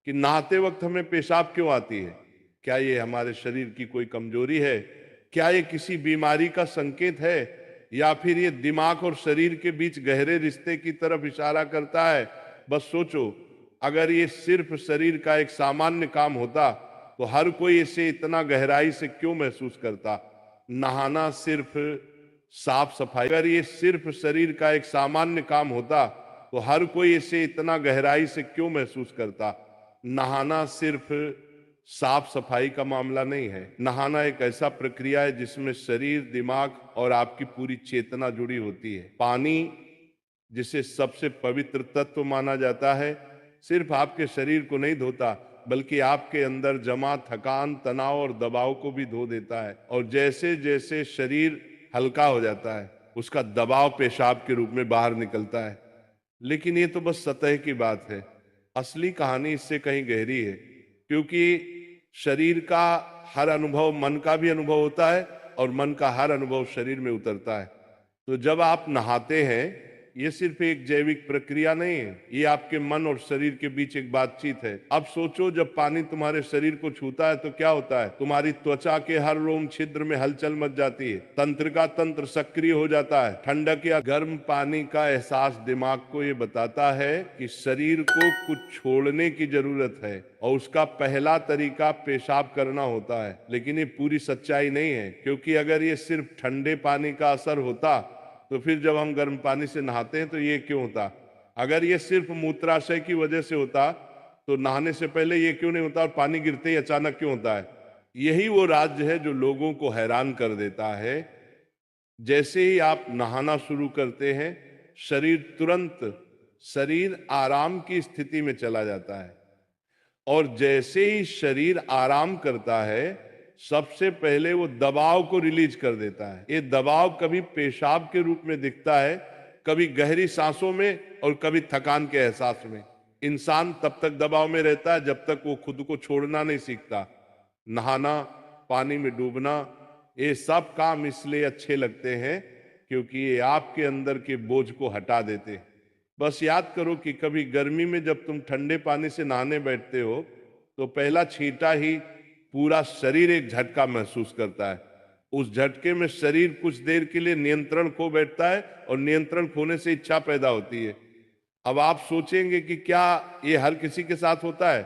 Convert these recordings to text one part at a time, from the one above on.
कि नहाते वक्त हमें पेशाब क्यों आती है। क्या ये हमारे शरीर की कोई कमजोरी है? क्या ये किसी बीमारी का संकेत है? या फिर ये दिमाग और शरीर के बीच गहरे रिश्ते की तरफ इशारा करता है? बस सोचो, अगर ये सिर्फ शरीर का एक सामान्य काम होता तो हर कोई इसे इतना गहराई से क्यों महसूस करता। नहाना सिर्फ साफ सफाई, अगर ये सिर्फ शरीर का एक सामान्य काम होता तो हर कोई इसे इतना गहराई से क्यों महसूस करता। नहाना सिर्फ साफ सफाई का मामला नहीं है। नहाना एक ऐसा प्रक्रिया है जिसमें शरीर, दिमाग और आपकी पूरी चेतना जुड़ी होती है। पानी, जिसे सबसे पवित्र तत्व माना जाता है, सिर्फ आपके शरीर को नहीं धोता बल्कि आपके अंदर जमा थकान, तनाव और दबाव को भी धो देता है। और जैसे जैसे शरीर हल्का हो जाता है, उसका दबाव पेशाब के रूप में बाहर निकलता है। लेकिन ये तो बस सतह की बात है। असली कहानी इससे कहीं गहरी है, क्योंकि शरीर का हर अनुभव मन का भी अनुभव होता है और मन का हर अनुभव शरीर में उतरता है। तो जब आप नहाते हैं, ये सिर्फ एक जैविक प्रक्रिया नहीं है, ये आपके मन और शरीर के बीच एक बातचीत है। अब सोचो, जब पानी तुम्हारे शरीर को छूता है तो क्या होता है। तुम्हारी त्वचा के हर रोम छिद्र में हलचल मच जाती है, तंत्र का तंत्र सक्रिय हो जाता है। ठंडक या गर्म पानी का एहसास दिमाग को ये बताता है कि शरीर को कुछ छोड़ने की जरूरत है, और उसका पहला तरीका पेशाब करना होता है। लेकिन ये पूरी सच्चाई नहीं है, क्योंकि अगर ये सिर्फ ठंडे पानी का असर होता तो फिर जब हम गर्म पानी से नहाते हैं तो ये क्यों होता। अगर ये सिर्फ मूत्राशय की वजह से होता तो नहाने से पहले ये क्यों नहीं होता, और पानी गिरते ही अचानक क्यों होता है। यही वो राज्य है जो लोगों को हैरान कर देता है। जैसे ही आप नहाना शुरू करते हैं, शरीर आराम की स्थिति में चला जाता है। और जैसे ही शरीर आराम करता है, सबसे पहले वो दबाव को रिलीज कर देता है। ये दबाव कभी पेशाब के रूप में दिखता है, कभी गहरी सांसों में और कभी थकान के एहसास में। इंसान तब तक दबाव में रहता है जब तक वो खुद को छोड़ना नहीं सीखता। नहाना, पानी में डूबना, ये सब काम इसलिए अच्छे लगते हैं क्योंकि ये आपके अंदर के बोझ को हटा देते हैं। बस याद करो कि कभी गर्मी में जब तुम ठंडे पानी से नहाने बैठते हो तो पहला छींटा ही पूरा शरीर एक झटका महसूस करता है। उस झटके में शरीर कुछ देर के लिए नियंत्रण खो बैठता है, और नियंत्रण खोने से इच्छा पैदा होती है। अब आप सोचेंगे कि क्या ये हर किसी के साथ होता है।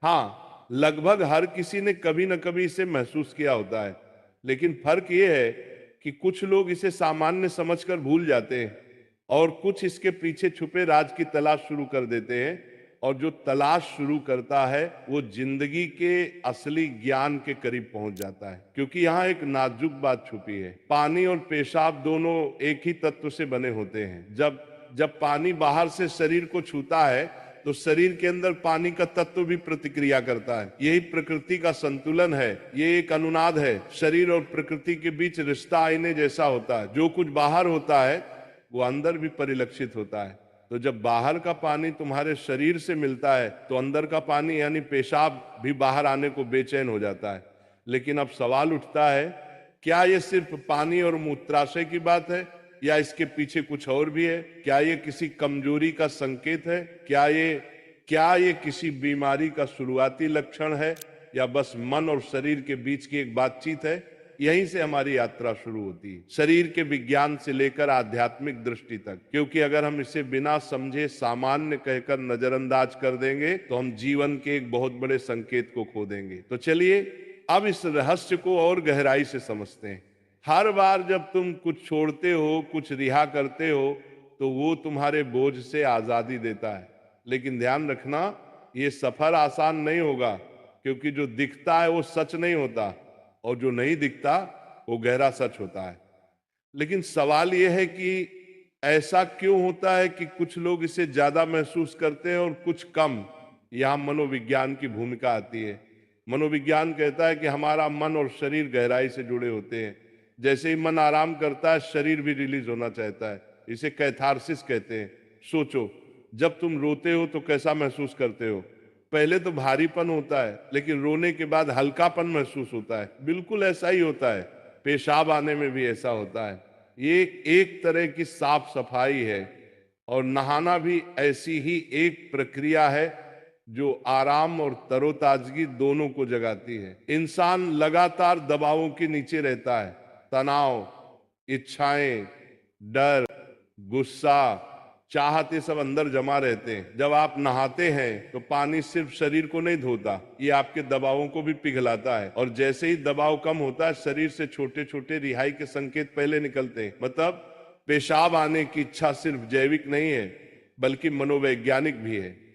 हाँ, लगभग हर किसी ने कभी न कभी इसे महसूस किया होता है। लेकिन फर्क ये है कि कुछ लोग इसे सामान्य समझकर भूल जाते हैं, और कुछ इसके पीछे छुपे राज की तलाश शुरू कर देते हैं। और जो तलाश शुरू करता है वो जिंदगी के असली ज्ञान के करीब पहुंच जाता है। क्योंकि यहाँ एक नाजुक बात छुपी है। पानी और पेशाब दोनों एक ही तत्व से बने होते हैं। जब जब पानी बाहर से शरीर को छूता है तो शरीर के अंदर पानी का तत्व भी प्रतिक्रिया करता है। यही प्रकृति का संतुलन है। ये एक अनुनाद है। शरीर और प्रकृति के बीच रिश्ता आईने जैसा होता है। जो कुछ बाहर होता है वो अंदर भी परिलक्षित होता है। तो जब बाहर का पानी तुम्हारे शरीर से मिलता है तो अंदर का पानी यानी पेशाब भी बाहर आने को बेचैन हो जाता है। लेकिन अब सवाल उठता है, क्या ये सिर्फ पानी और मूत्राशय की बात है, या इसके पीछे कुछ और भी है? क्या ये किसी कमजोरी का संकेत है? क्या ये किसी बीमारी का शुरुआती लक्षण है, या बस मन और शरीर के बीच की एक बातचीत है? यहीं से हमारी यात्रा शुरू होती है, शरीर के विज्ञान से लेकर आध्यात्मिक दृष्टि तक। क्योंकि अगर हम इसे बिना समझे सामान्य कहकर नजरअंदाज कर देंगे तो हम जीवन के एक बहुत बड़े संकेत को खो देंगे। तो चलिए अब इस रहस्य को और गहराई से समझते हैं। हर बार जब तुम कुछ छोड़ते हो, कुछ रिहा करते हो, तो वो तुम्हारे बोझ से आजादी देता है। लेकिन ध्यान रखना, ये सफर आसान नहीं होगा, क्योंकि जो दिखता है वो सच नहीं होता, और जो नहीं दिखता वो गहरा सच होता है। लेकिन सवाल यह है कि ऐसा क्यों होता है कि कुछ लोग इसे ज्यादा महसूस करते हैं और कुछ कम। यहां मनोविज्ञान की भूमिका आती है। मनोविज्ञान कहता है कि हमारा मन और शरीर गहराई से जुड़े होते हैं। जैसे ही मन आराम करता है, शरीर भी रिलीज होना चाहता है। इसे कैथारसिस कहते हैं। सोचो, जब तुम रोते हो तो कैसा महसूस करते हो? पहले तो भारीपन होता है, लेकिन रोने के बाद हल्कापन महसूस होता है। बिल्कुल ऐसा ही होता है। पेशाब आने में भी ऐसा होता है। ये एक तरह की साफ सफाई है, और नहाना भी ऐसी ही एक प्रक्रिया है जो आराम और तरोताजगी दोनों को जगाती है। इंसान लगातार दबावों के नीचे रहता है। तनाव, इच्छाएं, डर, गुस्सा, चाहत, ये सब अंदर जमा रहते हैं। जब आप नहाते हैं तो पानी सिर्फ शरीर को नहीं धोता, ये आपके दबावों को भी पिघलाता है। और जैसे ही दबाव कम होता है, शरीर से छोटे छोटे रिहाई के संकेत पहले निकलते हैं। मतलब पेशाब आने की इच्छा सिर्फ जैविक नहीं है, बल्कि मनोवैज्ञानिक भी है।